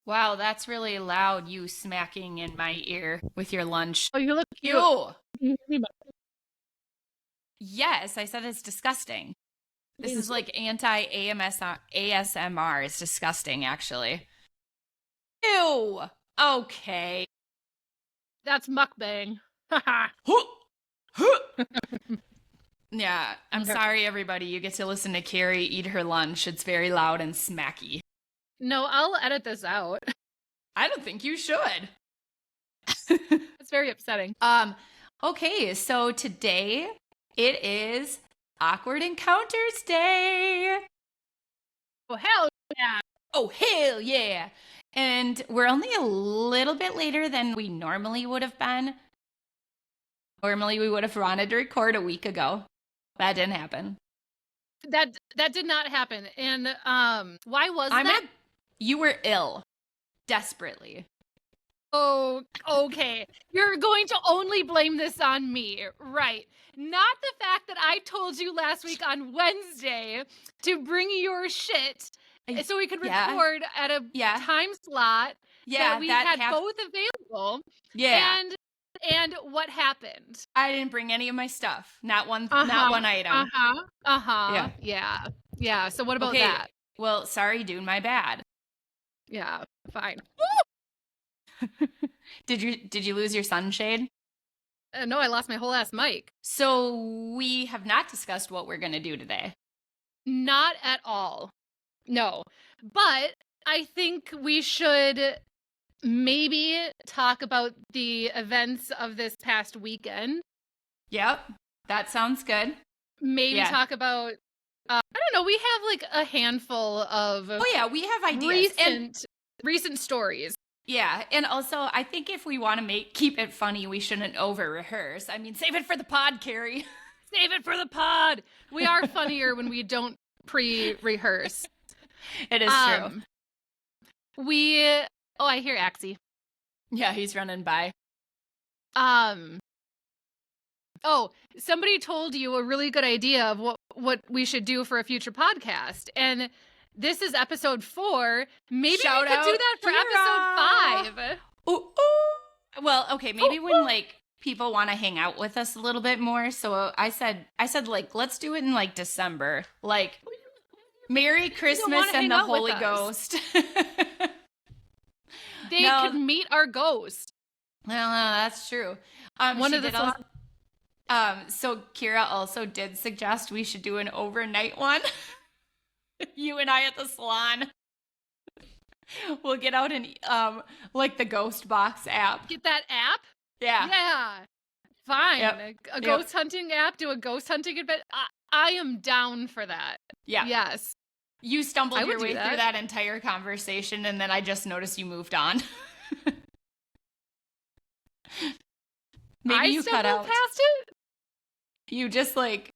Wow, that's really loud, you smacking in my ear with your lunch. Oh, you look cute. Ew! Yes, I said it's disgusting. This is like anti-ASMR. It's disgusting, actually. Ew! Okay. That's mukbang. Yeah, I'm sorry, everybody. You get to listen to Carrie eat her lunch. It's very loud and smacky. No, I'll edit this out. I don't think you should. It's very upsetting. Okay, so today it is Awkward Encounters Day. Oh, hell yeah. Oh, hell yeah. And we're only a little bit later than we normally would have been. Normally we would have wanted to record a week ago. That didn't happen. That did not happen. And why was that? You were ill. Desperately. Oh, okay. You're going to only blame this on me, right? Not the fact that I told you last week on Wednesday to bring your shit so we could record at a time slot that we had both available. Yeah. And what happened? I didn't bring any of my stuff. Not one item. Yeah. So what about that? Well, sorry, dude, my bad. Yeah, fine. Did you lose your sunshade? No, I lost my whole ass mic. So we have not discussed what we're going to do today. Not at all. No. But I think we should maybe talk about the events of this past weekend. Yep. That sounds good. Maybe talk about I don't know, we have like a handful of we have ideas. Recent stories. Yeah, and also I think if we want to keep it funny, we shouldn't over-rehearse. I mean, save it for the pod, Carrie. Save it for the pod. We are funnier when we don't pre-rehearse. It is true. I hear Axie. Yeah, he's running by. Somebody told you a really good idea of what we should do for a future podcast, and this is episode 4. Maybe we could do that for episode 5. Ooh. Well, okay, maybe when like people want to hang out with us a little bit more. So I said like let's do it in like December, like Merry Christmas and the Holy Ghost. They could meet our ghost. Well, that's true. So Kira also did suggest we should do an overnight one. You and I at the salon. We'll get out and like the Ghost Box app. Get that app? Yeah. Yeah. Fine. Yep. A ghost hunting app, do a ghost hunting event. I am down for that. Yeah. Yes. You stumbled your way through that entire conversation, and then I just noticed you moved on. Maybe you cut out. Past it? You just like...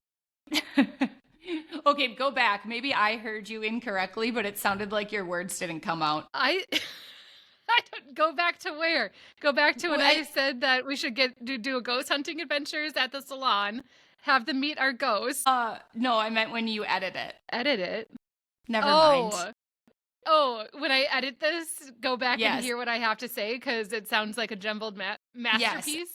Okay, go back. Maybe I heard you incorrectly, but it sounded like your words didn't come out. I don't go back to where? Go back to when I said that we should do a ghost hunting adventures at the salon, have them meet our ghosts. No, I meant when you edit it. Edit it? Never mind. Oh, when I edit this, go back and hear what I have to say because it sounds like a jumbled masterpiece.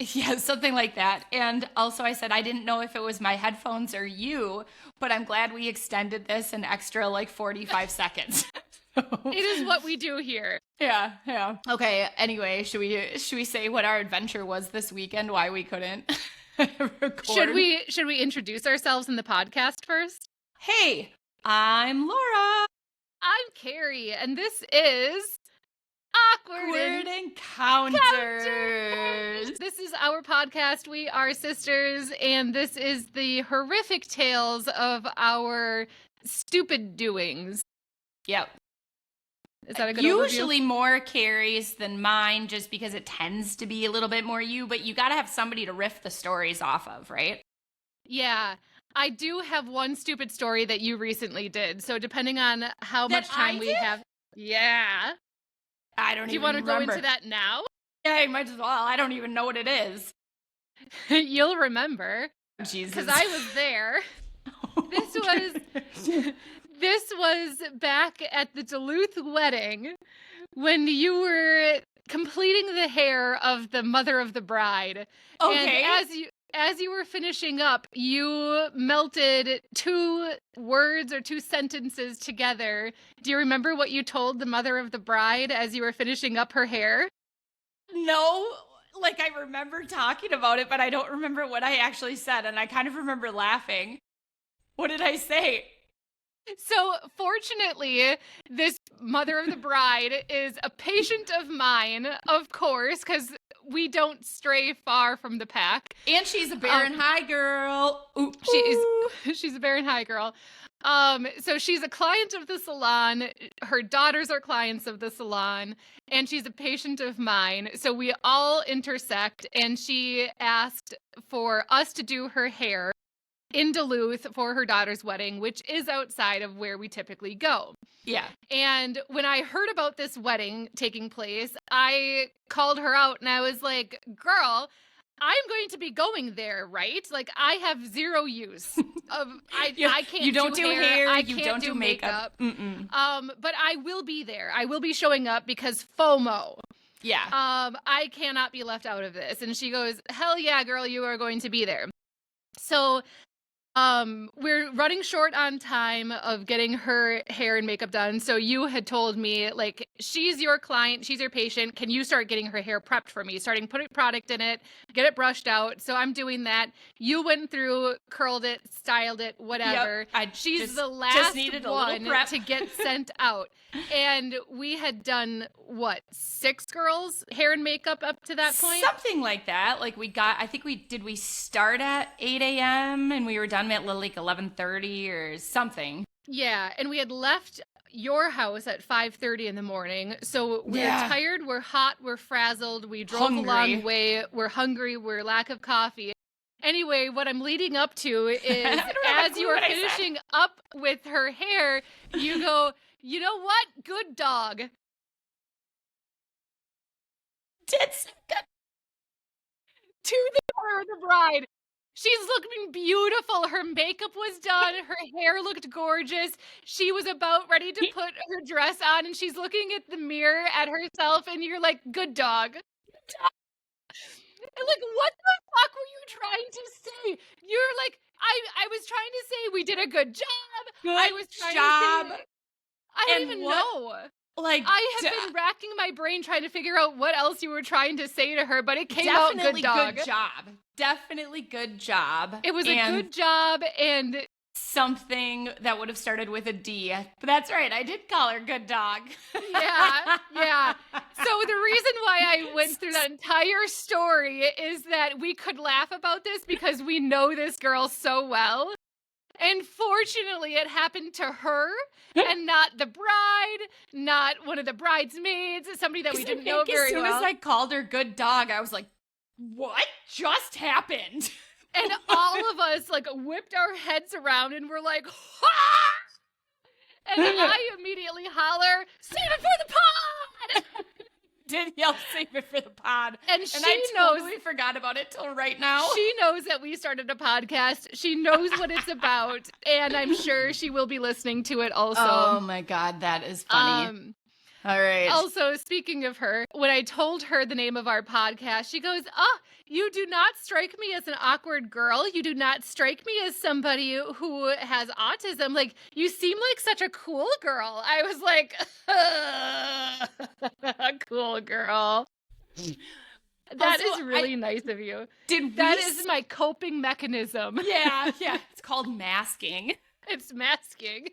Yeah, something like that. And also I said I didn't know if it was my headphones or you, but I'm glad we extended this an extra like 45 seconds. It is what we do here. Yeah. Okay, anyway, should we say what our adventure was this weekend, why we couldn't record? Should we introduce ourselves in the podcast first? Hey, I'm Laura. I'm Carrie, and this is Awkward Encounters. This is our podcast. We are sisters, and this is the horrific tales of our stupid doings. Yep. Is that a good Usually overview? More Carrie's than mine, just because it tends to be a little bit more you, but you got to have somebody to riff the stories off of, right? Yeah. I do have one stupid story that you recently did, so depending on how much time we have... Yeah. I don't even remember. Do you want to go into that now? Yeah, you might as well. I don't even know what it is. You'll remember. Jesus. Because I was there. This was back at the Duluth wedding when you were completing the hair of the mother of the bride. Okay. And as you were finishing up, you melted 2 words or 2 sentences together. Do you remember what you told the mother of the bride as you were finishing up her hair? No, like I remember talking about it, but I don't remember what I actually said, and I kind of remember laughing. What did I say? So, fortunately, this mother of the bride is a patient of mine, of course, because we don't stray far from the pack. And she's a Baron High girl. Ooh, She's a Baron High girl. So she's a client of the salon. Her daughters are clients of the salon, and she's a patient of mine. So we all intersect, and she asked for us to do her hair in Duluth for her daughter's wedding, which is outside of where we typically go. Yeah. And when I heard about this wedding taking place, I called her out and I was like, girl, I'm going to be going there, right? Like, I have zero use of, I can't you don't do hair, I you can't don't do makeup. But I will be there. I will be showing up because FOMO. Yeah. I cannot be left out of this. And she goes, hell yeah, girl, you are going to be there. So we're running short on time of getting her hair and makeup done. So you had told me, like, she's your client, she's your patient. Can you start getting her hair prepped for me? Starting putting product in it, get it brushed out. So I'm doing that. You went through, curled it, styled it, whatever. Yep, she's the last one prep to get sent out. And we had done, what, 6 girls' hair and makeup up to that point? Something like that. Like we start at 8 a.m. and we were done at like 11:30 or something. Yeah, and we had left your house at 5:30 in the morning. So we're tired, we're hot, we're frazzled, we drove a long way, we're hungry, we're lack of coffee. Anyway, what I'm leading up to is as you are finishing up with her hair, you go, you know what? Good dog. It's good. To the bride. She's looking beautiful. Her makeup was done. Her hair looked gorgeous. She was about ready to put her dress on, and she's looking at the mirror at herself, and you're like, good dog. And like, what the fuck were you trying to say? You're like, I was trying to say we did a good job. I was trying to say, I don't even know. Like, I have been racking my brain trying to figure out what else you were trying to say to her, but it came out good dog. Good job. Definitely good job. It was a good job and something that would have started with a D. But that's right. I did call her good dog. Yeah. So the reason why I went through that entire story is that we could laugh about this because we know this girl so well. And fortunately, it happened to her and not the bride, not one of the bridesmaids, somebody that we didn't know very well. As soon as I called her good dog, I was like, what just happened? And all of us like whipped our heads around and were like, ah! And I immediately holler, save it for the pod! Did yell save it for the pod. And I totally forgot about it till right now. She knows that we started a podcast. She knows what it's about. And I'm sure she will be listening to it also. Oh my God, that is funny. All right. Also, speaking of her, when I told her the name of our podcast, she goes, you do not strike me as an awkward girl. You do not strike me as somebody who has autism. Like, you seem like such a cool girl. I was like, cool girl. That is really nice of you. That is my coping mechanism. Yeah. It's called masking. It's masking.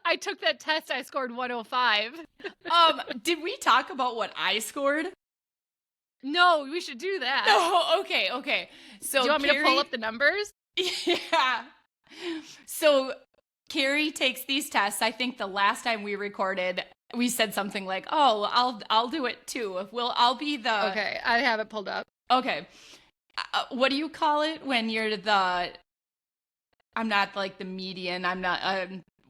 I took that test. I scored 105. Did we talk about what I scored? No, we should do that. No, okay. So do you want me to pull up the numbers? Yeah. So Carrie takes these tests. I think the last time we recorded, we said something like, "Oh, I'll do it too. I'll be the." Okay, I have it pulled up. Okay. What do you call it when you're the? I'm not like the median. I'm not.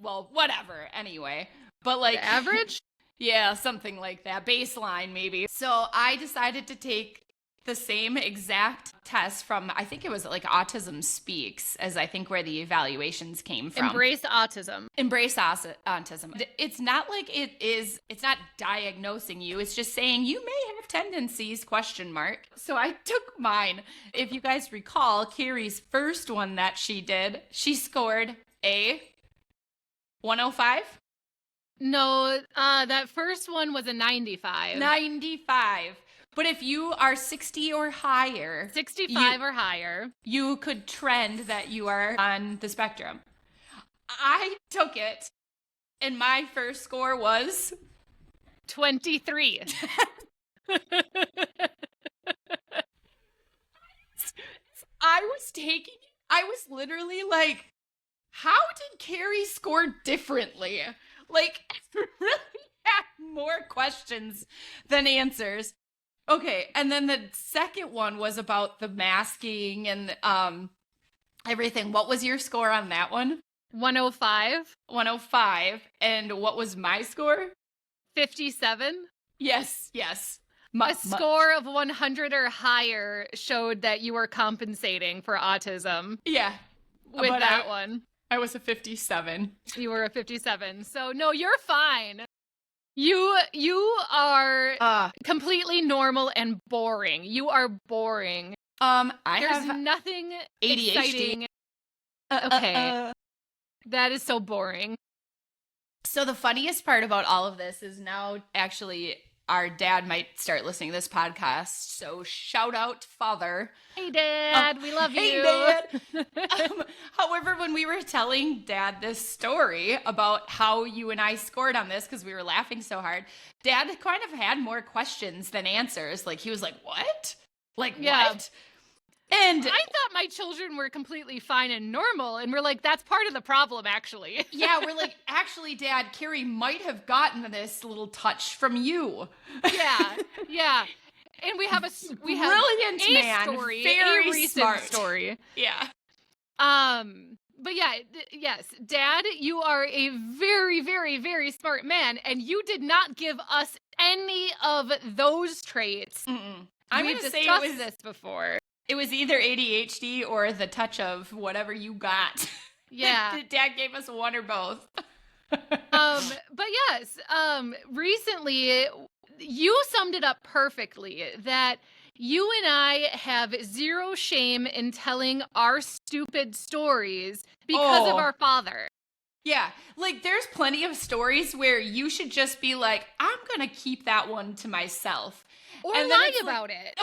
Well, whatever. Anyway, but like the average. Yeah, something like that. Baseline, maybe. So I decided to take the same exact test from, I think it was like Autism Speaks, as I think where the evaluations came from. Embrace autism. Autism. It's not like it's not diagnosing you. It's just saying you may have tendencies, ? So I took mine. If you guys recall, Carrie's first one that she did, she scored a 105. No, that first one was a 95. 95. But if you are 60 or higher, 65 or higher, you could trend that you are on the spectrum. I took it, and my first score was 23. I was literally like, how did Carrie score differently? Like, really had more questions than answers. Okay, and then the second one was about the masking and everything. What was your score on that one? 105. 105. And what was my score? 57. Yes. A score of 100 or higher showed that you were compensating for autism. Yeah. With that one. I was a 57. You were a 57. So, no, you're fine. You are completely normal and boring. You are boring. I There's have nothing ADHD. exciting. Okay. That is so boring. So the funniest part about all of this is now actually our dad might start listening to this podcast. So shout out, Father. Hey, Dad. We love you. Hey, Dad. However, when we were telling Dad this story about how you and I scored on this because we were laughing so hard, Dad kind of had more questions than answers. Like, he was like, what? Like, Yeah. what? And I thought my children were completely fine and normal, and we're like, that's part of the problem, actually. yeah, we're like, actually, Dad, Carrie might have gotten this little touch from you. Yeah. And we have Brilliant a man, story, very a recent smart story. Yeah. But yeah, yes, Dad, you are a very, very, very smart man, and you did not give us any of those traits. I'm We've going to say discussed this before. It was either ADHD or the touch of whatever you got. Yeah. Dad gave us one or both. But yes, recently you summed it up perfectly that you and I have zero shame in telling our stupid stories because of our father. Yeah, like there's plenty of stories where you should just be like, I'm going to keep that one to myself. Or And then lie it's about like- it.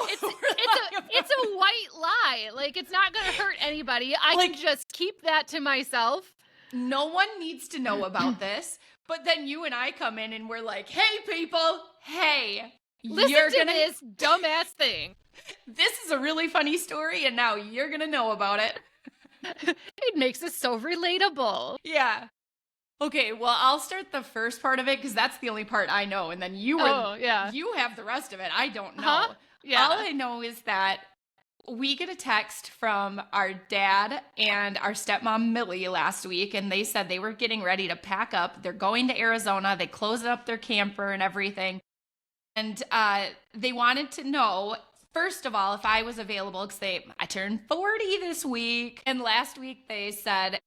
It's a white lie. Like, it's not going to hurt anybody. I can just keep that to myself. No one needs to know about this. But then you and I come in and we're like, hey, people, hey. Listen to this dumbass thing. This is a really funny story, and now you're going to know about it. It makes us so relatable. Yeah. Okay, well, I'll start the first part of it because that's the only part I know. And then you have the rest of it. I don't know. Huh? Yeah. All I know is that we get a text from our dad and our stepmom, Millie, last week, and they said they were getting ready to pack up. They're going to Arizona. They closed up their camper and everything. And they wanted to know, first of all, if I was available because I turned 40 this week. And last week they said,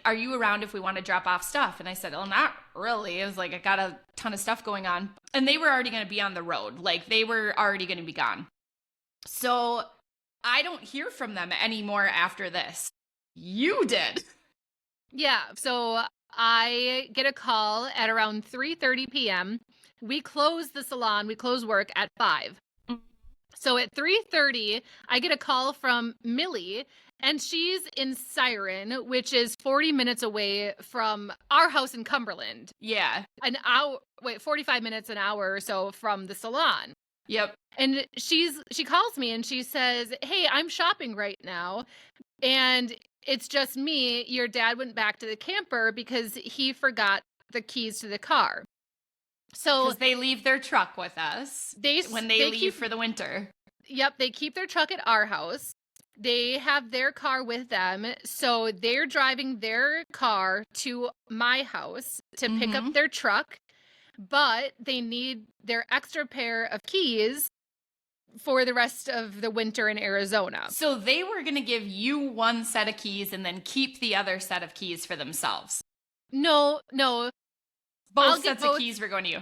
are you around if we want to drop off stuff? And I said, well, not really. It was like, I got a ton of stuff going on. And they were already going to be on the road. Like, they were already going to be gone. So I don't hear from them anymore after this. You did. Yeah. So I get a call at around 3:30 p.m. We close the salon. We close work at 5. So at 3:30, I get a call from Millie, and she's in Siren, which is 40 minutes away from our house in Cumberland. Yeah. 45 minutes, an hour or so from the salon. Yep. And she calls me and she says, hey, I'm shopping right now. And it's just me. Your dad went back to the camper because he forgot the keys to the car. So because they leave their truck with us when they leave for the winter. Yep. They keep their truck at our house. They have their car with them. So they're driving their car to my house to pick up their truck. But they need their extra pair of keys for the rest of the winter in Arizona. So they were going to give you one set of keys and then keep the other set of keys for themselves. No. Both sets of keys were going to you.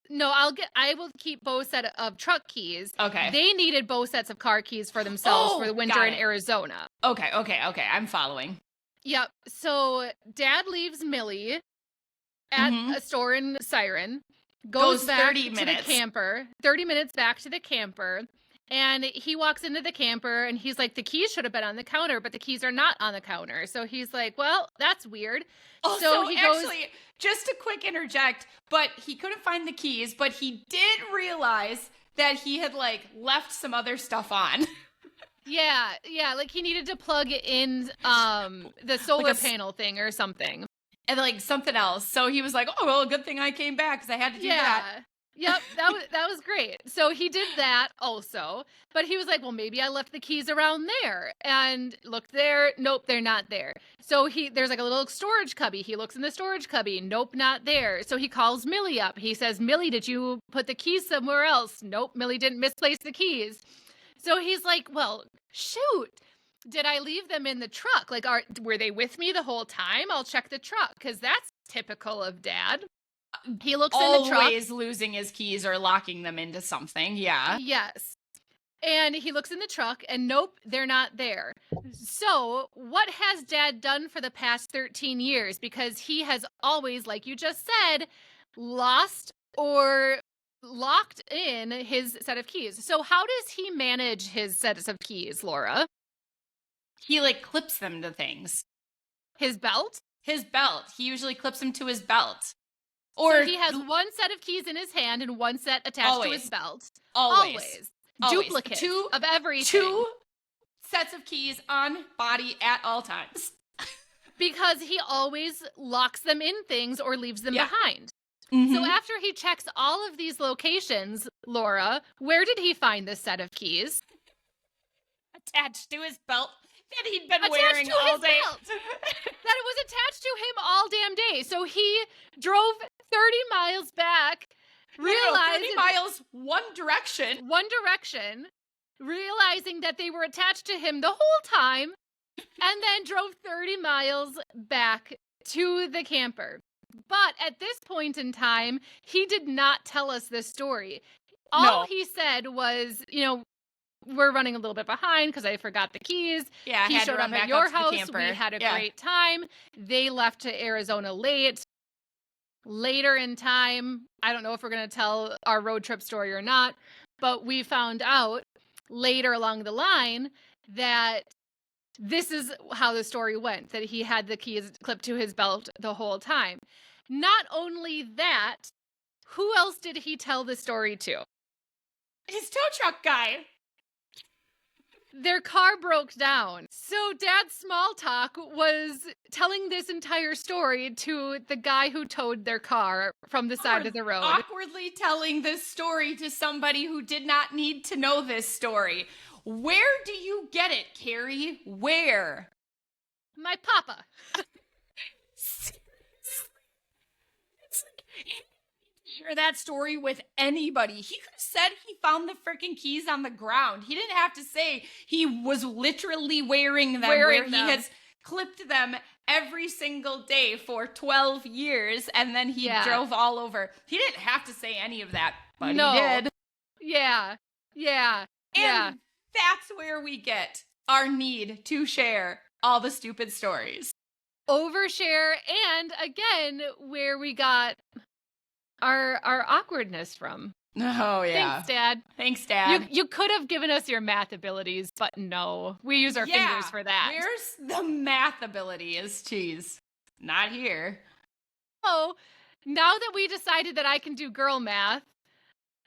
No, I will keep both set of truck keys. Okay. They needed both sets of car keys for themselves for the winter in Arizona. Okay. I'm following. Yep. So Dad leaves Millie at a store in Siren, goes back 30 minutes. to the camper, 30 minutes back to the camper, and he walks into the camper and he's like, the keys should have been on the counter, but the keys are not on the counter. So he's like, well, that's weird. So he actually, just a quick interject, but he couldn't find the keys, but he did realize that he had like left some other stuff on. Yeah, like he needed to plug in the solar panel thing or something. And like something else. So he was like, oh, well, good thing I came back because I had to do that. Yep, that was great. So he did that also, but he was like, well, maybe I left the keys around there, and looked there. Nope, they're not there. So there's like a little storage cubby. He looks in the storage cubby. Nope, not there. So he calls Millie up. He says, Millie, did you put the keys somewhere else? Nope, Millie didn't misplace the keys. So he's like, well, shoot. Did I leave them in the truck? Like, were they with me the whole time? I'll check the truck, because that's typical of Dad. He looks in the truck. Always losing his keys or locking them into something. Yeah. Yes. And he looks in the truck and nope, they're not there. So what has Dad done for the past 13 years? Because he has always, like you just said, lost or locked in his set of keys. So how does he manage his sets of keys, Laura? He like clips them to things. His belt? His belt. He usually clips them to his belt. So he has one set of keys in his hand and one set attached to his belt. Always. Duplicates of everything. 2 sets of keys on body at all times. Because he always locks them in things or leaves them behind. Mm-hmm. So after he checks all of these locations, Laura, where did he find this set of keys? Attached to his belt that he'd been wearing all day. That it was attached to him all damn day. So he drove 30 miles back, realized 30 miles one direction, realizing that they were attached to him the whole time, and then drove 30 miles back to the camper. But at this point in time, he did not tell us this story. All he said was, we're running a little bit behind because I forgot the keys. Yeah, he showed up at your house. We had a great time. They left to Arizona later in time. I don't know if we're going to tell our road trip story or not, but we found out later along the line that this is how the story went, that he had the keys clipped to his belt the whole time. Not only that, who else did he tell the story to? His tow truck guy. Their car broke down. So Dad's small talk was telling this entire story to the guy who towed their car from the side of the road. Awkwardly telling this story to somebody who did not need to know this story. Where do you get it, Carrie? Where? My papa. Share that story with anybody. He could have said he found the freaking keys on the ground. He didn't have to say he was literally wearing them he has clipped them every single day for 12 years and then he drove all over. He didn't have to say any of that, but he did. Yeah. And that's where we get our need to share all the stupid stories. Overshare, and again, where we got our awkwardness from. Oh, yeah. Thanks, Dad. You could have given us your math abilities, but no. We use our fingers for that. Where's the math abilities? Jeez. Not here. Oh, now that we decided that I can do girl math,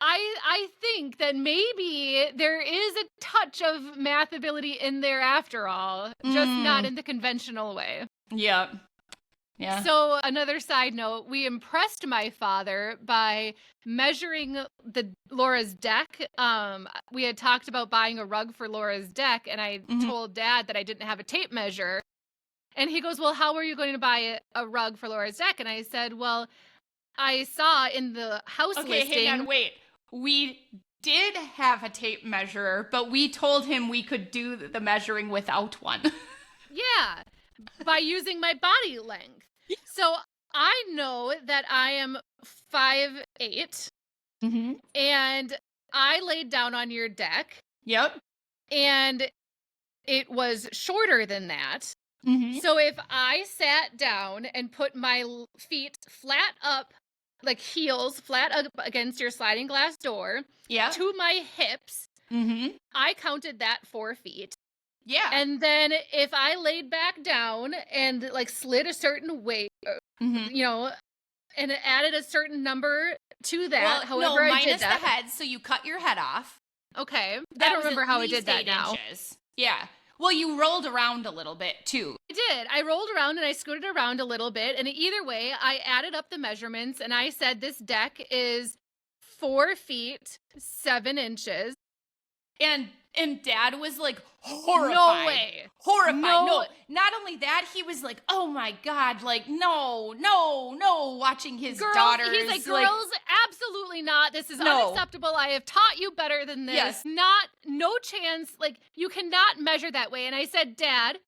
I think that maybe there is a touch of math ability in there after all, just not in the conventional way. Yep. Yeah. So another side note, we impressed my father by measuring Laura's deck. We had talked about buying a rug for Laura's deck, and I told Dad that I didn't have a tape measure. And he goes, well, how are you going to buy a rug for Laura's deck? And I said, well, I saw in the house listing. Okay, hang on, wait. We did have a tape measure, but we told him we could do the measuring without one. Yeah, by using my body length. So I know that I am 5'8", and I laid down on your deck. Yep. And it was shorter than that. So if I sat down and put my feet flat up, like heels flat up against your sliding glass door, to my hips, I counted that 4 feet. Yeah. And then if I laid back down and like slid a certain weight, you know, and added a certain number to that, however I did that. Minus the head, so you cut your head off. Okay. I don't remember how I did that now. Inches. Yeah. Well, you rolled around a little bit, too. I did. I rolled around and I scooted around a little bit. And either way, I added up the measurements and I said this deck is 4 feet, 7 inches. And Dad was like horrified. No way. Horrified. No. Not only that, he was like, oh my God, like, no, watching his daughters. He's like, girls, absolutely not. This is unacceptable. I have taught you better than this. Yes. No chance. Like, you cannot measure that way. And I said, Dad,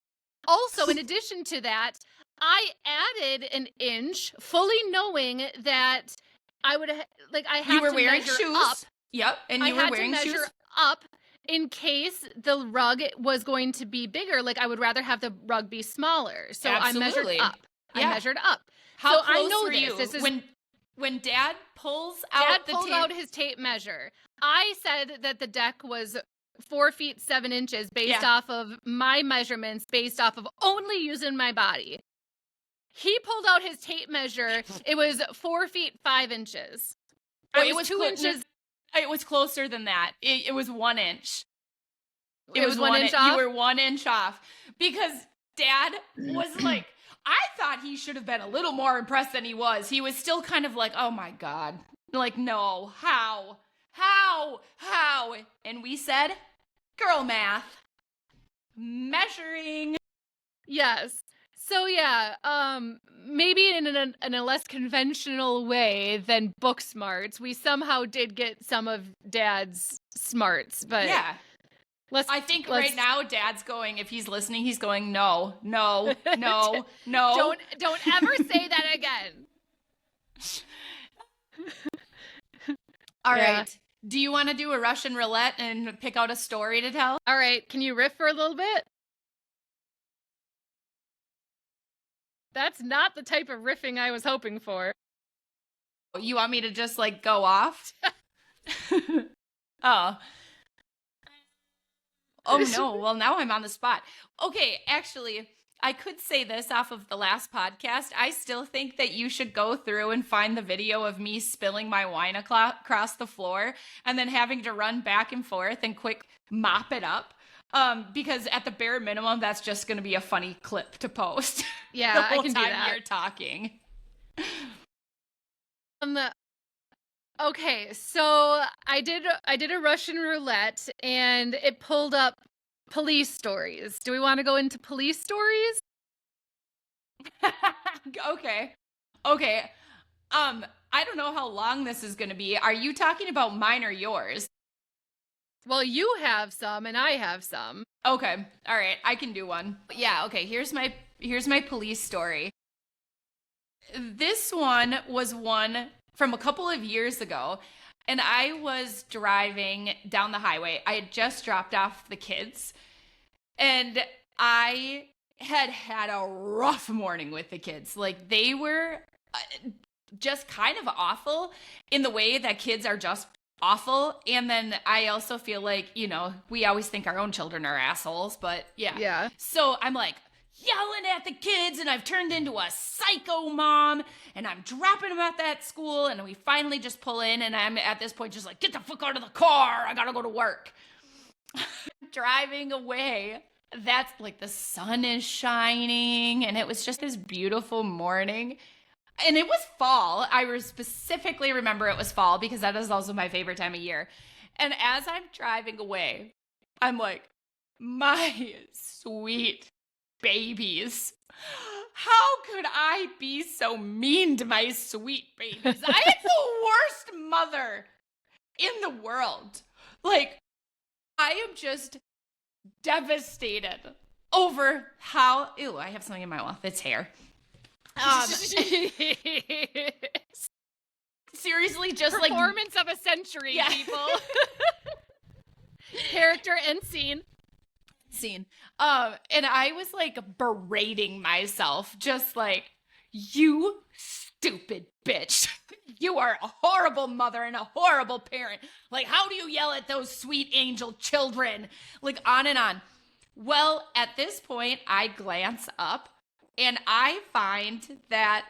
also, in addition to that, I added an inch, fully knowing that I would, I had to measure up. Yep, and you were wearing shoes. I had to measure up in case the rug was going to be bigger. Like, I would rather have the rug be smaller. So Absolutely. I measured up. Yeah. I measured up. How so close I know were this. you This is when Dad pulls out his tape measure. I said that the deck was 4 feet 7 inches based off of my measurements, based off of only using my body. He pulled out his tape measure. It was 4 feet 5 inches. It was 2 inches. It was closer than that. It was 1 inch. It was 1 inch off? You were 1 inch off. Because Dad was like, I thought he should have been a little more impressed than he was. He was still kind of like, oh my God. Like, no, how? And we said, girl math. Measuring. Yes. So yeah, maybe in a less conventional way than book smarts, we somehow did get some of Dad's smarts, but yeah. I think right now Dad's going, if he's listening, he's going, no. Don't ever say that again. All right. Do you want to do a Russian roulette and pick out a story to tell? All right. Can you riff for a little bit? That's not the type of riffing I was hoping for. You want me to just like go off? Oh no. Well, now I'm on the spot. Okay, actually, I could say this off of the last podcast. I still think that you should go through and find the video of me spilling my wine across the floor and then having to run back and forth and quick mop it up. Because at the bare minimum, that's just going to be a funny clip to post. Yeah, I can do that. You're talking. Okay, so I did a Russian roulette and it pulled up police stories. Do we want to go into police stories? Okay. I don't know how long this is going to be. Are you talking about mine or yours? Well, you have some and I have some. Okay. All right. I can do one. Yeah. Okay. Here's my police story. This one was one from a couple of years ago, and I was driving down the highway. I had just dropped off the kids, and I had a rough morning with the kids. Like, they were just kind of awful in the way that kids are just awful. And then I also feel like, we always think our own children are assholes, but yeah. So I'm like yelling at the kids, and I've turned into a psycho mom, and I'm dropping them at that school, and we finally just pull in, and I'm at this point just like, get the fuck out of the car, I gotta go to work. Driving away, that's like the sun is shining, and it was just this beautiful morning. And it was fall. I specifically remember it was fall because that is also my favorite time of year. And as I'm driving away, I'm like, my sweet babies. How could I be so mean to my sweet babies? I am the worst mother in the world. Like, I am just devastated over how, ew, I have something in my mouth. It's hair. Seriously, just performance of a century, people. Character and scene. And I was like berating myself, just like, you stupid bitch. You are a horrible mother and a horrible parent. Like, how do you yell at those sweet angel children? Like, on and on. Well, at this point, I glance up and I find that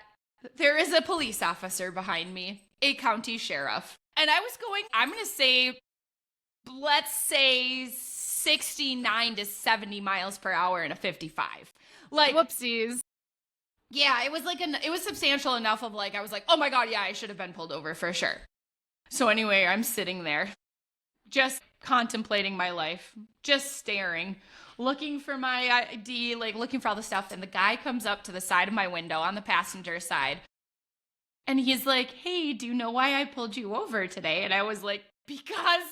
there is a police officer behind me, a county sheriff. And I was going, I'm going to say, let's say 69 to 70 miles per hour in a 55. Like, whoopsies. Yeah, it was like it was substantial enough of like, I was like, oh my God, yeah, I should have been pulled over for sure. So anyway, I'm sitting there just contemplating my life, just staring, looking for my ID, like looking for all the stuff. And the guy comes up to the side of my window on the passenger side. And he's like, hey, do you know why I pulled you over today? And I was like, because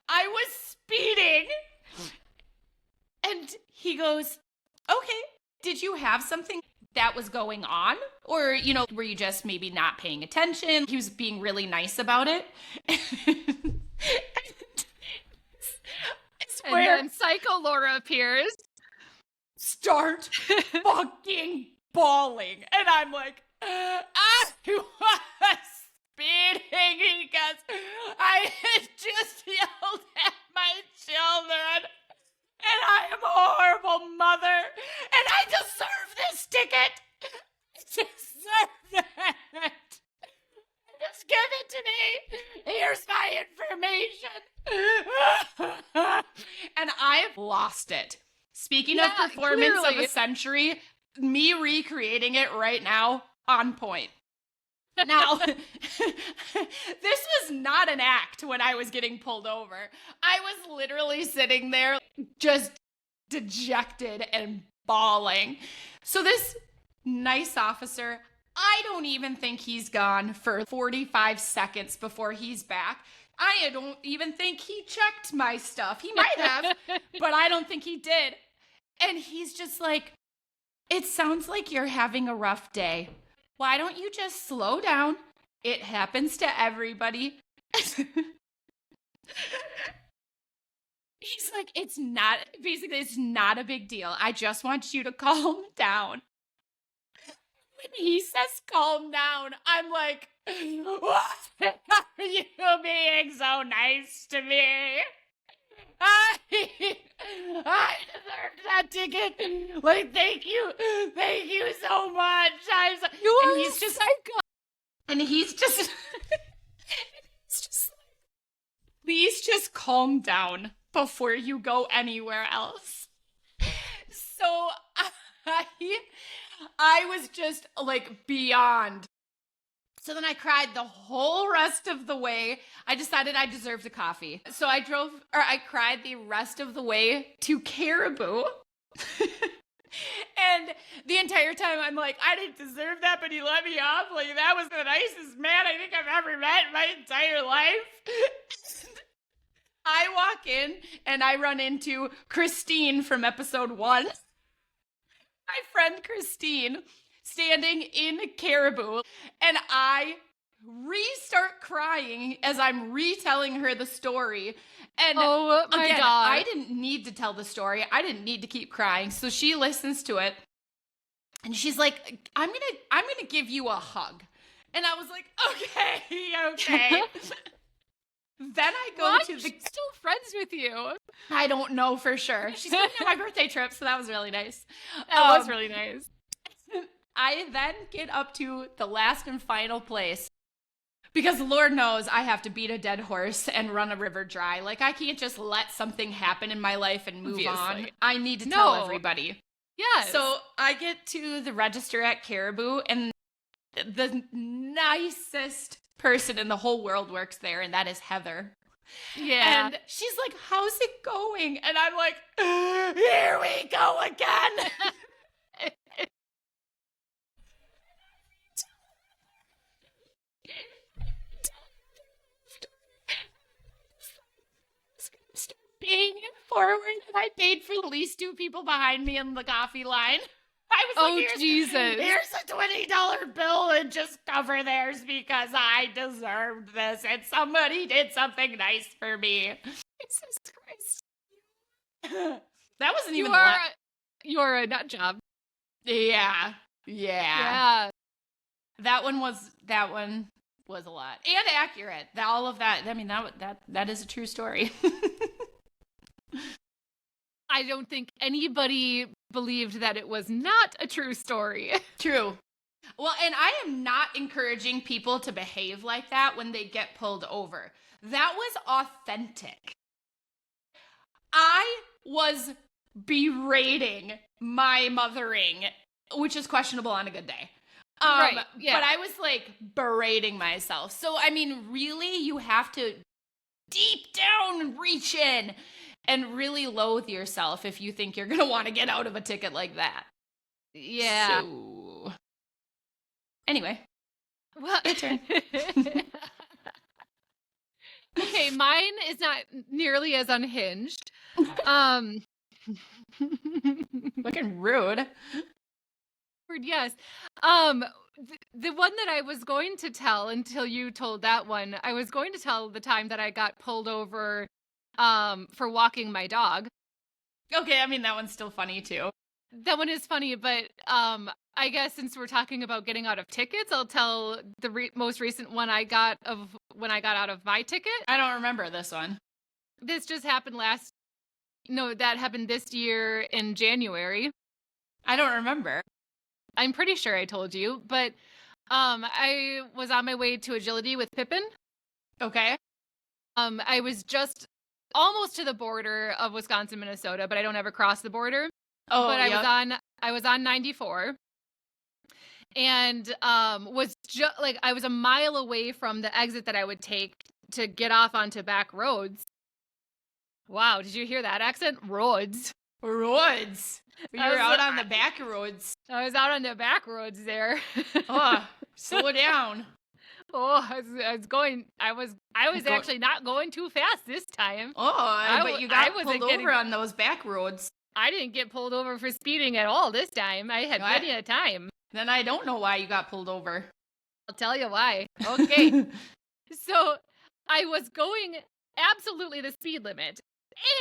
I was speeding. And he goes, okay, did you have something that was going on? Or, you know, were you just maybe not paying attention? He was being really nice about it. And then Psycho Laura appears. Start fucking bawling. And I'm like, I was speeding because I had just yelled at my children. And I am a horrible mother. And I deserve this ticket. I deserve it. Just give it to me. Here's my information. And I've lost it. Speaking of performance of a century, me recreating it right now, on point. Now, this was not an act when I was getting pulled over. I was literally sitting there just dejected and bawling. So this nice officer, I don't even think he's gone for 45 seconds before he's back. I don't even think he checked my stuff. He might have, but I don't think he did. And he's just like, it sounds like you're having a rough day. Why don't you just slow down? It happens to everybody. He's like, it's not a big deal. I just want you to calm down. When he says calm down, I'm like, what are you being so nice to me? I deserved that ticket. Like, thank you so much. And he's just psycho. And he's just, it's just like, please just calm down before you go anywhere else. So I was just like beyond. So then I cried the whole rest of the way. I decided I deserved a coffee. So I cried the rest of the way to Caribou. And the entire time I'm like, I didn't deserve that, but he let me off. Like, that was the nicest man I think I've ever met in my entire life. I walk in and I run into Christine from episode 1. My friend Christine, standing in Caribou, and I restart crying as I'm retelling her the story. And oh my again, God. I didn't need to tell the story. I didn't need to keep crying. So she listens to it and she's like, I'm gonna give you a hug. And I was like, okay. Then I go to the... She's still friends with you. I don't know for sure. She's going to my birthday trip, so that was really nice. That was really nice. I then get up to the last and final place. Because Lord knows I have to beat a dead horse and run a river dry. Like, I can't just let something happen in my life and move on. I need to tell everybody. Yes. So I get to the register at Caribou, and the nicest person in the whole world works there, and that is Heather. Yeah. And she's like, how's it going? And I'm like, here we go again. I paid for at least 2 people behind me in the coffee line. I was like, Jesus. Here's a $20 bill and just cover theirs because I deserved this and somebody did something nice for me. Jesus Christ. That wasn't even You're a nut job. Yeah. Yeah. That one was a lot. And accurate. All of that. I mean, that is a true story. I don't think anybody believed that it was not a true story. True. Well, and I am not encouraging people to behave like that when they get pulled over. That was authentic. I was berating my mothering, which is questionable on a good day. Right, yeah. But I was like berating myself. So, I mean, really, you have to deep down reach in and really loathe yourself if you think you're going to want to get out of a ticket like that. Yeah. So, anyway, well, your turn. Okay, mine is not nearly as unhinged. Looking rude. Yes. The one that I was going to tell until you told that one, I was going to tell the time that I got pulled over for walking my dog. Okay, I mean, that one's still funny too. That one is funny, but I guess since we're talking about getting out of tickets, I'll tell the most recent one I got of when I got out of my ticket. I don't remember this one. This just happened that happened this year in January. I don't remember. I'm pretty sure I told you, but I was on my way to Agility with Pippin. Okay. I was just almost to the border of Wisconsin, Minnesota, but I don't ever cross the border. Oh, but yep. I was on 94 and was just like I was a mile away from the exit that I would take to get off onto back roads. Wow, did you hear that accent? Roads. Roads. You were out on the back roads. I was out on the back roads there. Oh, slow down. Oh, I was actually not going too fast this time. Oh, but you got pulled over on those back roads. I didn't get pulled over for speeding at all this time. I had plenty of time. Then I don't know why you got pulled over. I'll tell you why. Okay. So I was going absolutely the speed limit.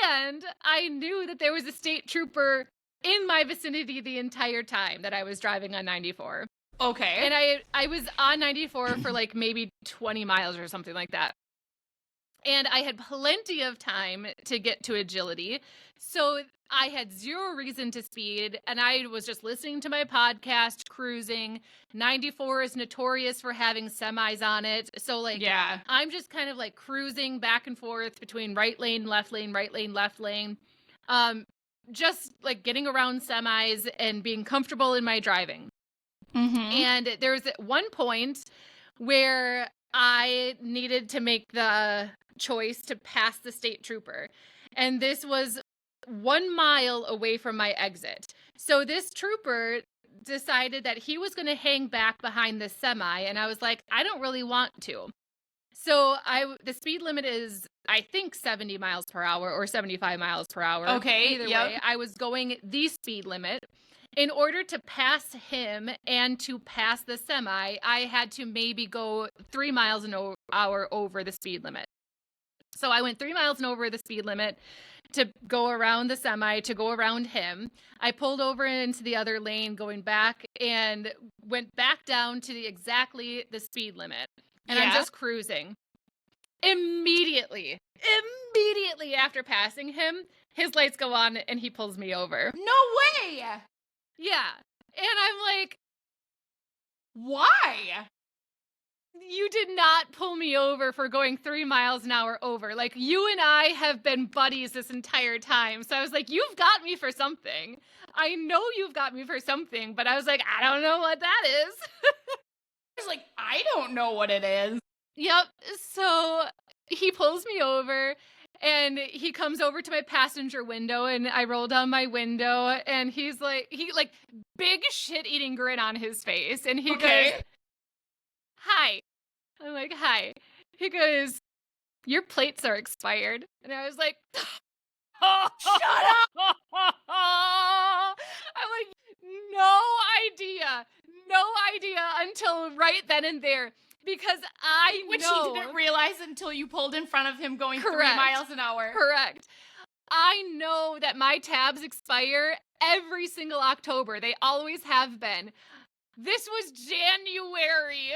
And I knew that there was a state trooper in my vicinity the entire time that I was driving on 94. Okay. And I was on 94 for like maybe 20 miles or something like that. And I had plenty of time to get to Agility. So I had zero reason to speed. And I was just listening to my podcast, cruising. 94 is notorious for having semis on it. So like, yeah, I'm just kind of like cruising back and forth between right lane, left lane, right lane, left lane. Just like getting around semis and being comfortable in my driving. Mm-hmm. And there was one point where I needed to make the choice to pass the state trooper. And this was 1 mile away from my exit. So this trooper decided that he was going to hang back behind the semi. And I was like, I don't really want to. So the speed limit is, I think, 70 miles per hour or 75 miles per hour. Okay. Either way, I was going the speed limit. In order to pass him and to pass the semi, I had to maybe go 3 miles an hour over the speed limit. So I went 3 miles and over the speed limit to go around the semi, to go around him. I pulled over into the other lane going back and went back down to exactly the speed limit. And I'm just cruising. Immediately after passing him, his lights go on and he pulls me over. No way! Yeah. And I'm like, why? You did not pull me over for going 3 miles an hour over. Like, you and I have been buddies this entire time. So I was like, you've got me for something. I know you've got me for something, but I was like, I don't know what that is. I was like, I don't know what it is. Yep. So he pulls me over. And he comes over to my passenger window and I roll down my window and he big shit-eating grin on his face. And he goes, hi. I'm like, hi. He goes, your plates are expired. And I was like, Shut up! I'm like, no idea until right then and there. Because I Which know. he didn't realize until you pulled in front of him going 3 Correct. miles an hour. Correct. I know that my tabs expire every single October. They always have been. This was January.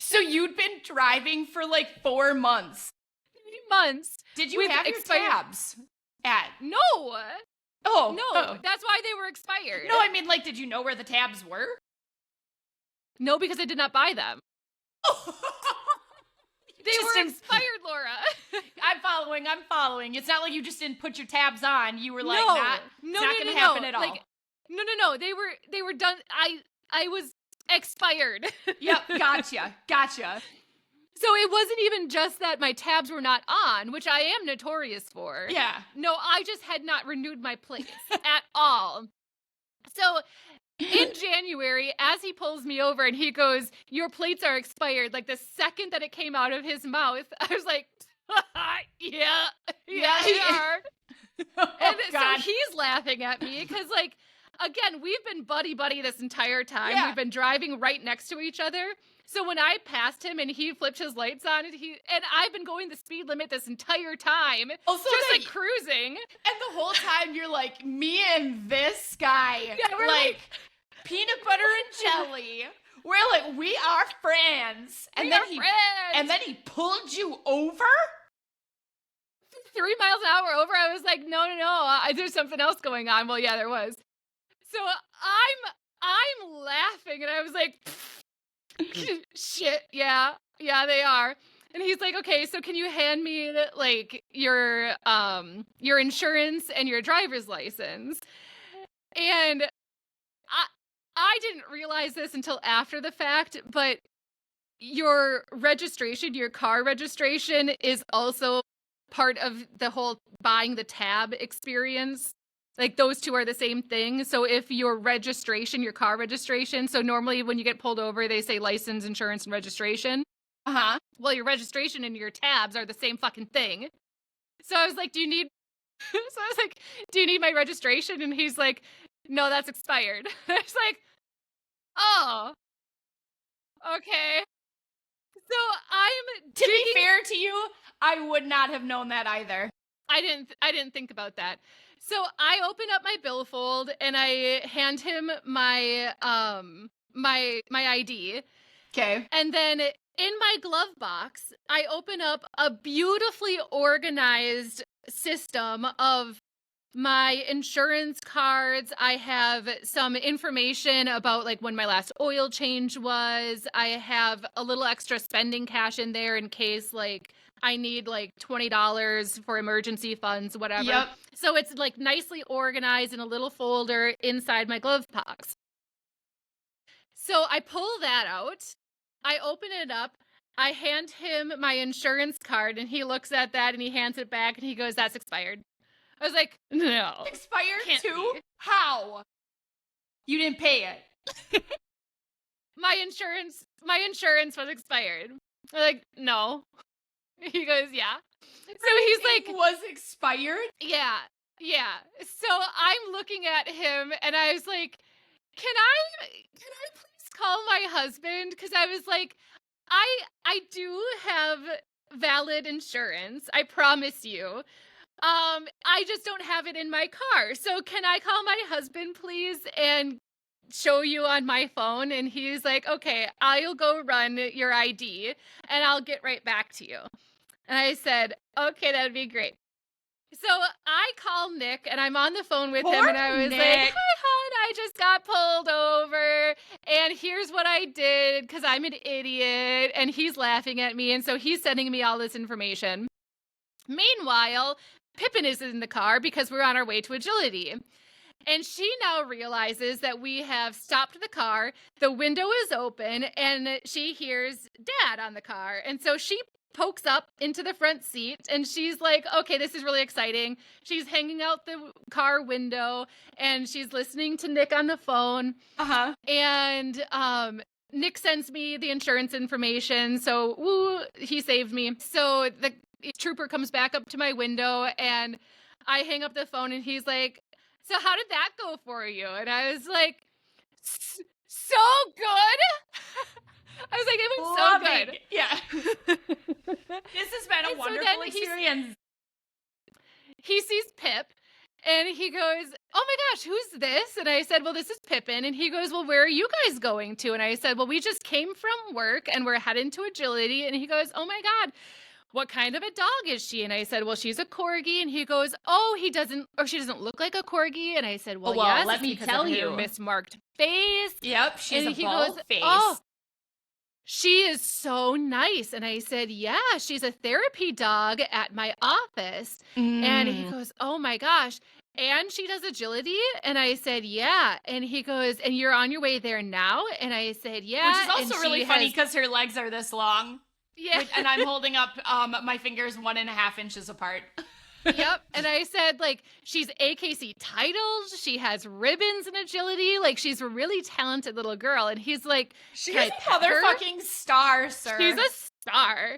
So you'd been driving for like 4 months. 3 months. Did you have your tabs at? No. Oh. No. Oh. That's why they were expired. No, I mean, like, did you know where the tabs were? No, because I did not buy them. They were expired, Laura. I'm following. It's not like you just didn't put your tabs on. You were like, no, not gonna happen at all. Like, no. They were done. I was expired. Yep, gotcha. So it wasn't even just that my tabs were not on, which I am notorious for. Yeah. No, I just had not renewed my plates at all. So in January, as he pulls me over and he goes, "Your plates are expired," like the second that it came out of his mouth, I was like, yeah, they are. And God. so he's laughing at me because, like, again, we've been buddy this entire time. Yeah. We've been driving right next to each other. So when I passed him and he flipped his lights on, and I've been going the speed limit this entire time, Also, just like cruising. And the whole time you're like, me and this guy, Yeah, we're like peanut butter and jelly. We're like, we are friends. And then he pulled you over? 3 miles an hour over. I was like, no, there's something else going on. Well, yeah, there was. So I'm laughing, and I was like, shit, yeah, they are. And he's like, okay, so can you hand me like your insurance and your driver's license? And I didn't realize this until after the fact, but your registration, your car registration, is also part of the whole buying the tab experience. Like, those two are the same thing. So if your registration, your car registration, so normally when you get pulled over, they say license, insurance, and registration. Uh-huh. Well, your registration and your tabs are the same fucking thing. So I was like, do you need my registration? And he's like, no, that's expired. I was like, oh, okay. So to be fair to you, I would not have known that either. I didn't think about that. So I open up my billfold and I hand him my my ID. Okay. And then in my glove box, I open up a beautifully organized system of my insurance cards. I have some information about like when my last oil change was. I have a little extra spending cash in there in case like I need like $20 for emergency funds, whatever. Yep. So it's like nicely organized in a little folder inside my glove box. So I pull that out. I open it up. I hand him my insurance card and he looks at that and he hands it back and he goes, "That's expired." I was like, no. Expired Can't too? be. How? You didn't pay it. My insurance was expired. I'm like, no. He goes, yeah. So he's like, was expired? Yeah. So I'm looking at him and I was like, can I please call my husband? Because I was like, I do have valid insurance. I promise you. I just don't have it in my car. So can I call my husband, please, and show you on my phone? And he's like, okay, I'll go run your ID and I'll get right back to you. And I said, okay, that would be great. So I call Nick and I'm on the phone with him and I was Nick. like, hi, hon, I just got pulled over and here's what I did because I'm an idiot. And he's laughing at me. And so he's sending me all this information. Meanwhile, Pippin is in the car because we're on our way to Agility. And she now realizes that we have stopped the car, the window is open, and she hears Dad on the car. And so she pokes up into the front seat, and she's like, okay, this is really exciting. She's hanging out the car window, and she's listening to Nick on the phone. Uh-huh. And Nick sends me the insurance information. So, woo, he saved me. So the trooper comes back up to my window and I hang up the phone and he's like, so how did that go for you? And I was like, so good. I was like, it was so good. Yeah. This has been a wonderful experience. He sees Pip and he goes, oh my gosh, who's this? And I said, well, this is Pippin. And he goes, well, where are you guys going to? And I said, well, we just came from work and we're heading to agility. And he goes, oh my God, what kind of a dog is she? And I said, well, she's a corgi. And he goes, oh, she doesn't look like a corgi. And I said, well, yes, let me tell you, mismarked face. Yep, she's a bald face. Oh, she is so nice. And I said, yeah, she's a therapy dog at my office. And he goes, oh my gosh. And she does agility? And I said, yeah. And he goes, and you're on your way there now? And I said, yeah. Which is also really funny because her legs are this long. Yeah. And I'm holding up my fingers 1.5 inches apart. Yep. And I said, like, she's AKC titled. She has ribbons in agility. Like, she's a really talented little girl. And he's like, she's a motherfucking star, sir. She's a star.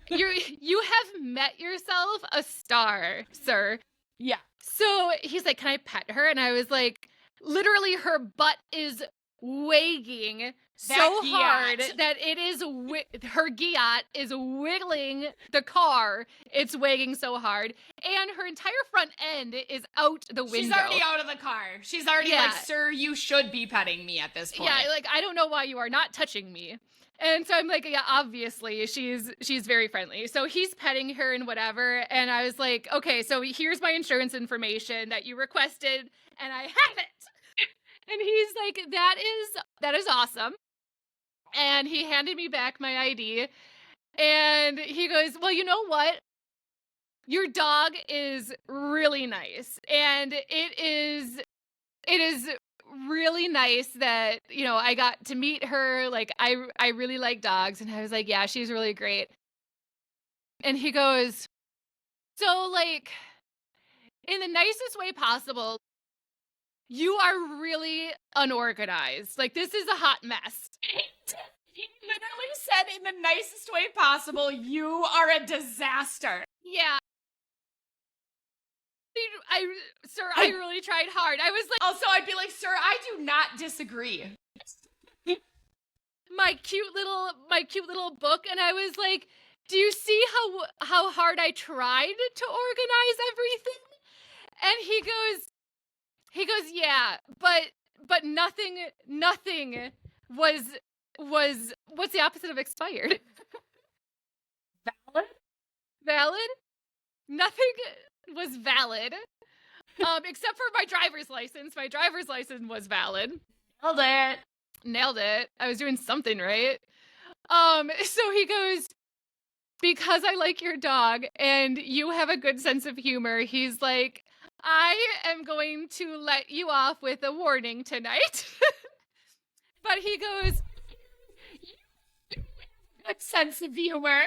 You have met yourself a star, sir. Yeah. So he's like, can I pet her? And I was like, literally, her butt is wagging so hard that it is her Giat is wiggling the car. It's wagging so hard, and her entire front end is out the window. She's already out of the car. She's already like, sir, you should be petting me at this point. Yeah, like, I don't know why you are not touching me. And so I'm like, yeah, obviously she's very friendly. So he's petting her and whatever. And I was like, okay, so here's my insurance information that you requested, and I have it. And he's like, that is awesome. And he handed me back my ID. And he goes, well, you know what? Your dog is really nice. And it is really nice that, you know, I got to meet her. Like, I really like dogs. And I was like, yeah, she's really great. And he goes, so, like, in the nicest way possible, you are really unorganized. Like, this is a hot mess. He literally said, in the nicest way possible, you are a disaster. Yeah. I really tried hard. I was like, also, I'd be like, sir, I do not disagree. my cute little book, and I was like, do you see how hard I tried to organize everything? And he goes, yeah, but nothing was what's the opposite of expired? Valid? Nothing was valid. Except for my driver's license. My driver's license was valid. Nailed it. I was doing something right. So he goes, because I like your dog and you have a good sense of humor, he's like, I am going to let you off with a warning tonight. But he goes, good sense of humor.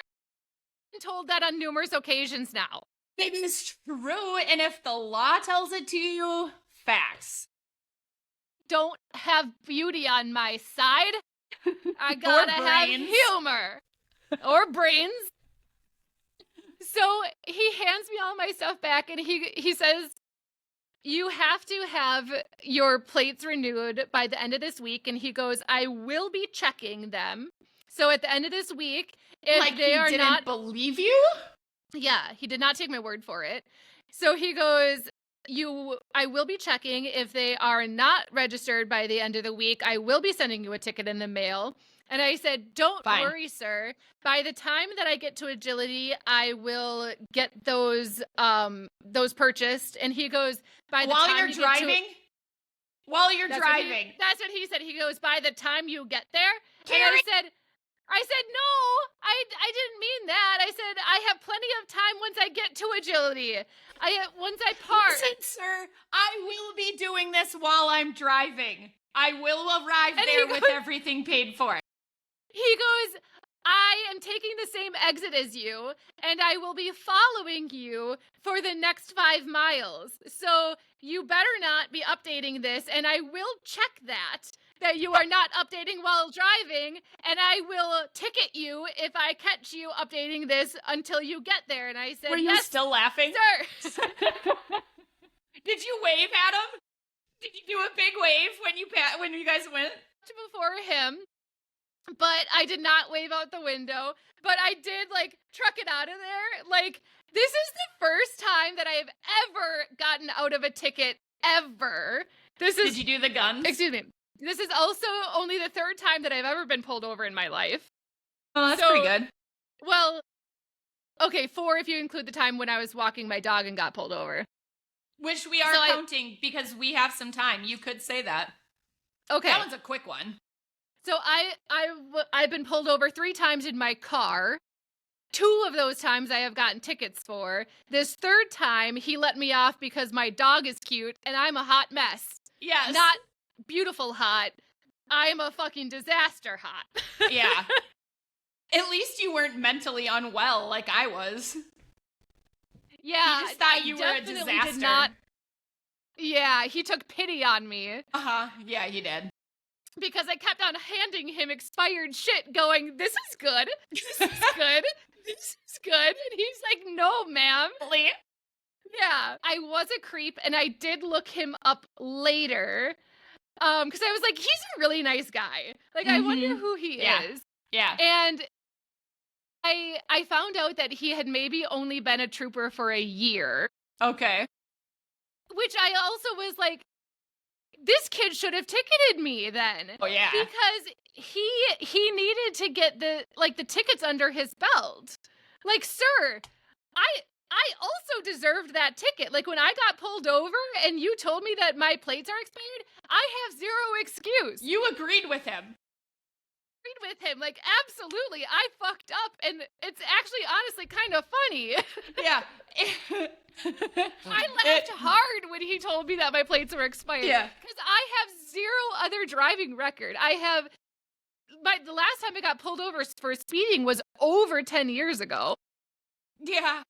I'm told that on numerous occasions now. It is true, and if the law tells it to you, facts. Don't have beauty on my side. I gotta have humor. Or brains. So he hands me all my stuff back, and he says, you have to have your plates renewed by the end of this week. And he goes, I will be checking them. So at the end of this week, if like they are not believe you? Yeah, he did not take my word for it. So he goes, I will be checking. If they are not registered by the end of the week, I will be sending you a ticket in the mail. And I said, don't worry, sir. By the time that I get to agility, I will get those purchased. And he goes, while you're driving? That's what he said. He goes, by the time you get there. Carrie! And I said, no, I didn't mean that. I said, I have plenty of time once I get to agility. Once I park. Listen, sir, I will be doing this while I'm driving. I will arrive there with everything paid for. He goes, I am taking the same exit as you, and I will be following you for the next 5 miles. So you better not be updating this, and I will check that that you are not updating while driving, and I will ticket you if I catch you updating this until you get there. And I said, Were you yes, still laughing? sir. Did you wave at him? Did you do a big wave when you guys went? Before him, but I did not wave out the window, but I did like truck it out of there. Like, this is the first time that I have ever gotten out of a ticket ever. Did you do the guns? Excuse me. This is also only the third time that I've ever been pulled over in my life. Oh, that's pretty good. Well, okay, 4 if you include the time when I was walking my dog and got pulled over. Which we are counting because we have some time. You could say that. Okay. That one's a quick one. So I've been pulled over 3 times in my car. 2 of those times I have gotten tickets for. This third time, he let me off because my dog is cute and I'm a hot mess. Yes. Not beautiful hot. I'm a fucking disaster hot. Yeah. At least you weren't mentally unwell like I was. Yeah. He just thought you were a disaster. Yeah, he took pity on me. Uh-huh. Yeah, he did. Because I kept on handing him expired shit going, this is good. This is good. This is good. And he's like, no, ma'am. Yeah. I was a creep and I did look him up later. Because I was like, he's a really nice guy. Like, I wonder who he is. Yeah. And I found out that he had maybe only been a trooper for a year. Okay. Which I also was like, this kid should have ticketed me then. Oh, yeah. Because he needed to get the tickets under his belt. Like, sir, I also deserved that ticket. Like, when I got pulled over and you told me that my plates are expired, I have zero excuse. You agreed with him. Like, absolutely, I fucked up, and it's actually honestly kind of funny. Yeah. I laughed hard when he told me that my plates were expired. Yeah. Because I have zero other driving record. The last time I got pulled over for speeding was over 10 years ago. Yeah.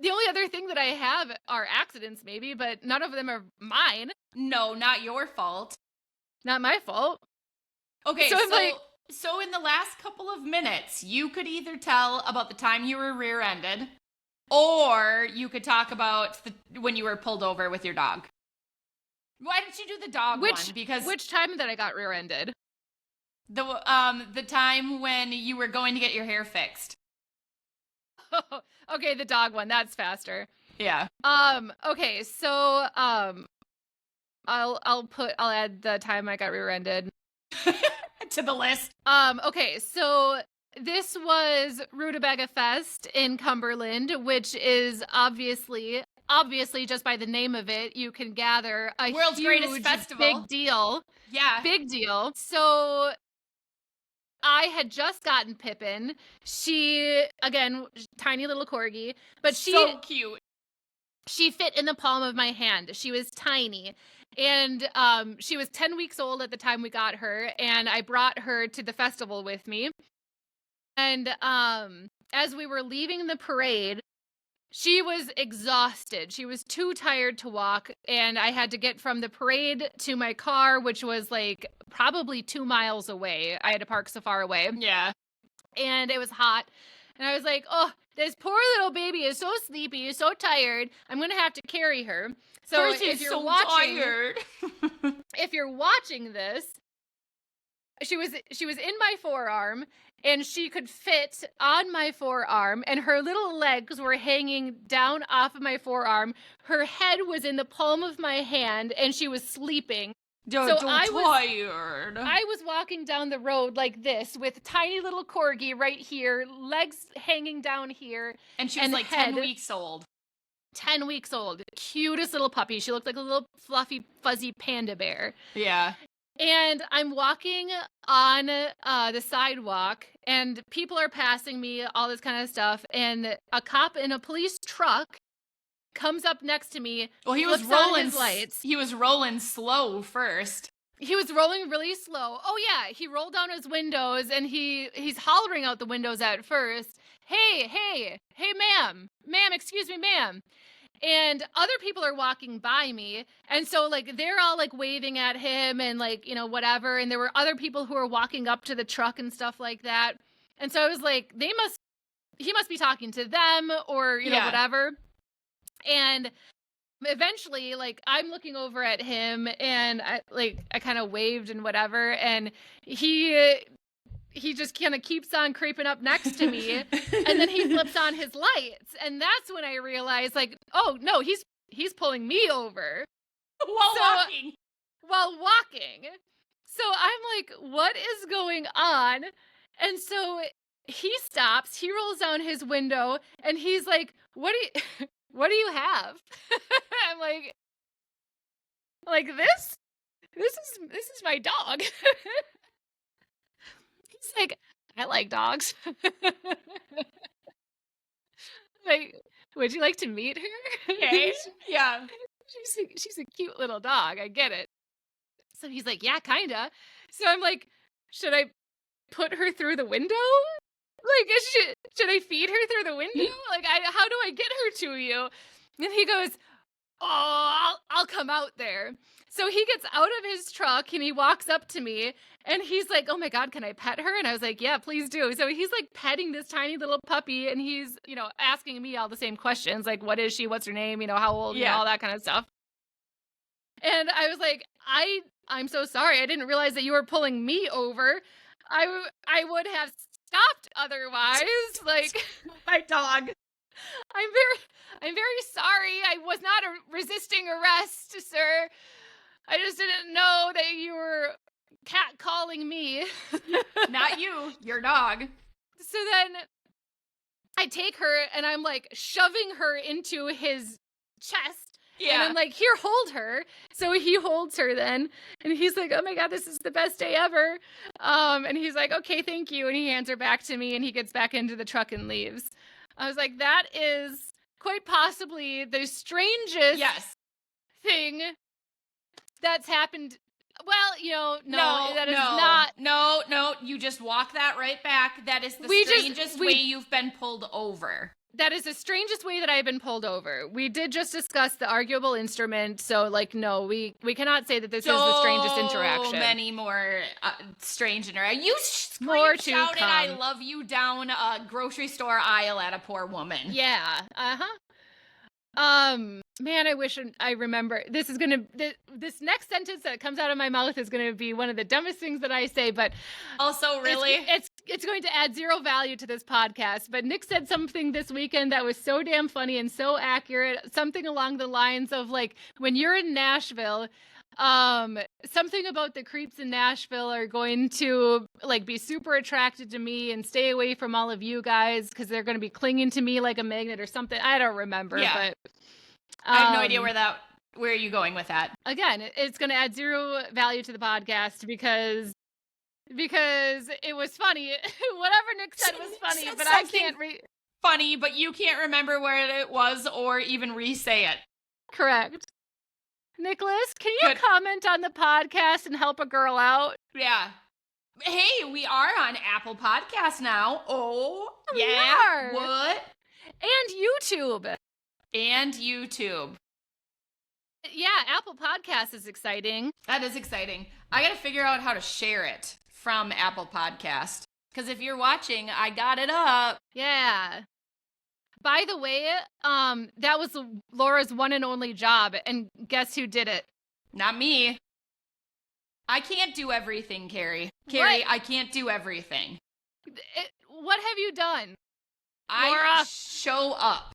The only other thing that I have are accidents, maybe, but none of them are mine. No, not your fault. Not my fault. Okay, so in the last couple of minutes, you could either tell about the time you were rear-ended, or you could talk about when you were pulled over with your dog. Why didn't you do the dog one? Because which time that I got rear-ended? The time when you were going to get your hair fixed. Okay, the dog one. That's faster. Yeah. Okay, so I'll add the time I got rear-ended to the list. Okay, so this was Rutabaga Fest in Cumberland, which is obviously just by the name of it, you can gather a world's greatest festival. Big deal. Yeah. Big deal. So I had just gotten Pippin. She, again, tiny little corgi, but so cute. She fit in the palm of my hand. She was tiny. And she was 10 weeks old at the time we got her, and I brought her to the festival with me. And as we were leaving the parade, she was exhausted. She was too tired to walk, and I had to get from the parade to my car, which was like probably 2 miles away. I had to park so far away. Yeah. And it was hot. And I was like, oh, this poor little baby is so sleepy, so tired. I'm going to have to carry her. So if you're watching, tired. if you're watching this, she was in my forearm, and she could fit on my forearm, and her little legs were hanging down off of my forearm. Her head was in the palm of my hand, and she was sleeping. I was walking down the road like this with tiny little corgi right here, legs hanging down here. And she was like 10 weeks old. 10 weeks old. Cutest little puppy. She looked like a little fluffy, fuzzy panda bear. Yeah. And I'm walking on the sidewalk, and people are passing me, all this kind of stuff. And a cop in a police truck comes up next to me. Well, he was rolling his lights. He was rolling slow first. He was rolling really slow. Oh yeah, he rolled down his windows, and he's hollering out the windows at first. Hey, ma'am, excuse me, ma'am. And other people are walking by me. And so like they're all like waving at him and like, you know, whatever. And there were other people who were walking up to the truck and stuff like that. And so I was like, he must be talking to them or, you know, whatever. And eventually, like, I'm looking over at him and I kind of waved and whatever. And he just kind of keeps on creeping up next to me. And then he flips on his lights. And that's when I realized, like, oh, no, he's pulling me over. While walking. So I'm like, what is going on? And so he stops, he rolls down his window, and he's like, what do you have? I'm like this is my dog. He's like, I like dogs. Like, would you like to meet her? Okay. Yeah. She's a cute little dog. I get it. So he's like, yeah, kinda. So I'm like, should I put her through the window? Like, should I feed her through the window? Like, how do I get her to you? And he goes, oh, I'll come out there. So he gets out of his truck and he walks up to me and he's like, oh my God, can I pet her? And I was like, yeah, please do. So he's like petting this tiny little puppy and he's, you know, asking me all the same questions. Like, what is she? What's her name? You know, how old? You know, all that kind of stuff. And I was like, I'm so sorry. I didn't realize that you were pulling me over. I would have stopped otherwise. Like, my dog. I'm very sorry. I was not resisting arrest, sir. I just didn't know that you were catcalling me. Not you, your dog. So then I take her and I'm like shoving her into his chest. Yeah. And I'm like, here, hold her. So he holds her then. And he's like, oh my God, this is the best day ever. And he's like, okay, thank you. And he hands her back to me and he gets back into the truck and leaves. I was like, that is quite possibly the strangest thing that's happened. Well, you know, that is not. No, you just walk that right back. That is the strangest way you've been pulled over. That is the strangest way that I've been pulled over. We did just discuss the arguable instrument, so, like, no, we cannot say that this is the strangest interaction. So many more strange interactions. You shouted, I love you down a grocery store aisle at a poor woman. Yeah, man, I wish I remember. This next sentence that comes out of my mouth is going to be one of the dumbest things that I say, but also really it's going to add zero value to this podcast. But Nick said something this weekend that was so damn funny and so accurate, something along the lines of, like, when you're in Nashville, something about the creeps in Nashville are going to, like, be super attracted to me and stay away from all of you guys because they're going to be clinging to me like a magnet or something. I don't remember, but I have no idea where are you going with that. Again, it's going to add zero value to the podcast because it was funny. Whatever Nick said was funny, but I can't funny, but you can't remember where it was or even re-say it. Correct. Nicholas, can you comment on the podcast and help a girl out? Yeah. Hey, we are on Apple Podcasts now. Oh, we yeah. Are. What? And YouTube. Yeah, Apple Podcasts is exciting. That is exciting. I got to figure out how to share it from Apple Podcast. Because if you're watching, I got it up. Yeah. By the way, that was Laura's one and only job, and guess who did it? Not me. I can't do everything, Carrie. What? I can't do everything. What have you done? Laura, Laura. Show up.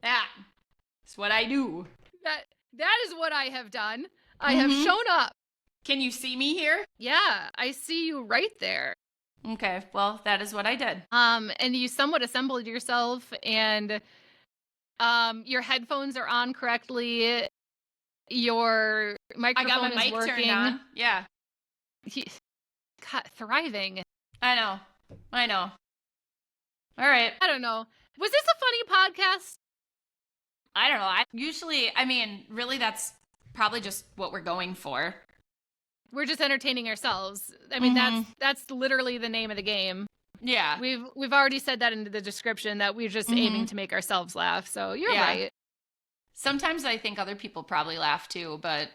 That's what I do. That is what I have done. I have shown up. Can you see me here? Yeah, I see you right there. Okay, well, that is what I did. And you somewhat assembled yourself, and your headphones are on correctly. Your microphone I got my is mic working. Turned on. Yeah. God, thriving. I know. All right. I don't know. Was this a funny podcast? I don't know. Really, that's probably just what we're going for. We're just entertaining ourselves. I mean, that's literally the name of the game. Yeah. We've already said that in the description that we're just aiming to make ourselves laugh. So you're right. Sometimes I think other people probably laugh too, but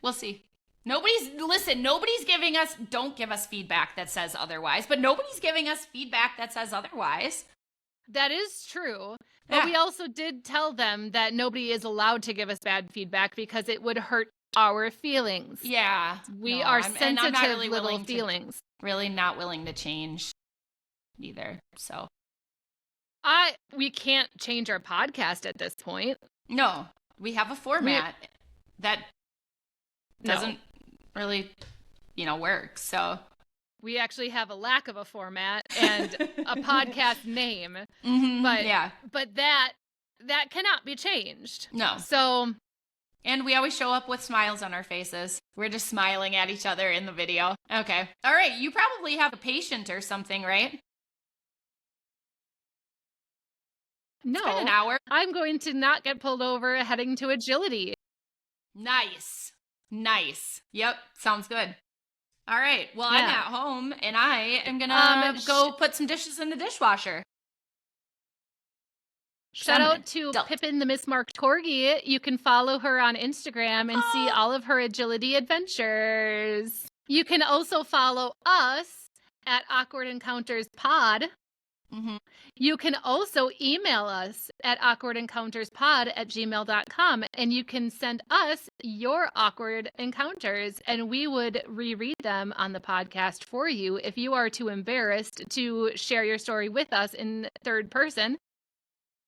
we'll see. Nobody's giving us, don't give us feedback that says otherwise, but nobody's giving us feedback that says otherwise. That is true. But we also did tell them that nobody is allowed to give us bad feedback because it would hurt our feelings. Yeah. We are sensitive little feelings. Really not willing to change either. So we can't change our podcast at this point. No. We have a format that doesn't really, work. So we actually have a lack of a format and a podcast name. Mm-hmm, but that cannot be changed. No. So, and we always show up with smiles on our faces. We're just smiling at each other in the video. Okay. All right. You probably have a patient or something, right? No. It's been an hour. I'm going to not get pulled over heading to agility. Nice. Yep. Sounds good. All right. Well, I'm at home and I am going to go put some dishes in the dishwasher. Shout out to Pippin the Mismarked Corgi. You can follow her on Instagram and see all of her agility adventures. You can also follow us at Awkward Encounters Pod. Mm-hmm. You can also email us at awkwardencounterspod@gmail.com, and you can send us your awkward encounters, and we would reread them on the podcast for you if you are too embarrassed to share your story with us in third person.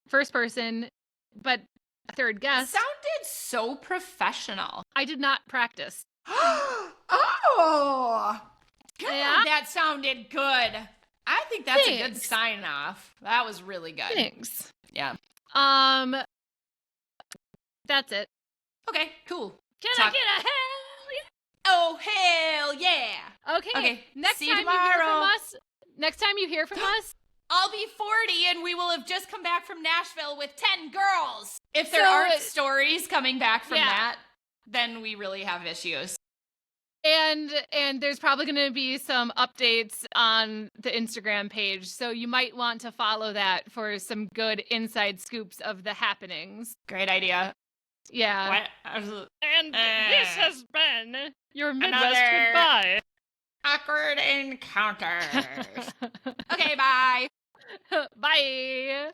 First person, but a third guest. Sounded so professional. I did not practice. Oh! God, Yeah? that sounded good. I think that's a good sign off. That was really good. Thanks. Yeah. That's it. Okay, cool. Can I get a hell yeah? Oh, hell yeah. Okay. Next See time you tomorrow. Next time you hear from us, I'll be 40 and we will have just come back from Nashville with 10 girls. If there aren't stories coming back from that, then we really have issues. And there's probably going to be some updates on the Instagram page, so you might want to follow that for some good inside scoops of the happenings. Great idea. Yeah. And this has been your Midwest another goodbye. Awkward encounters. Okay, bye. Bye.